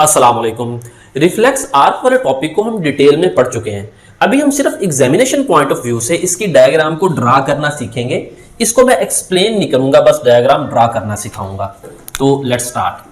अस्सलाम वालेकुम। Reflex arc वाले टॉपिक को हम डिटेल में पढ़ चुके हैं। अभी हम सिर्फ एग्जामिनेशन पॉइंट ऑफ व्यू से इसकी डायग्राम को ड्रा करना सीखेंगे। इसको मैं एक्सप्लेन नहीं करूंगा, बस डायग्राम ड्रा करना सिखाऊंगा। तो लेट्स स्टार्ट।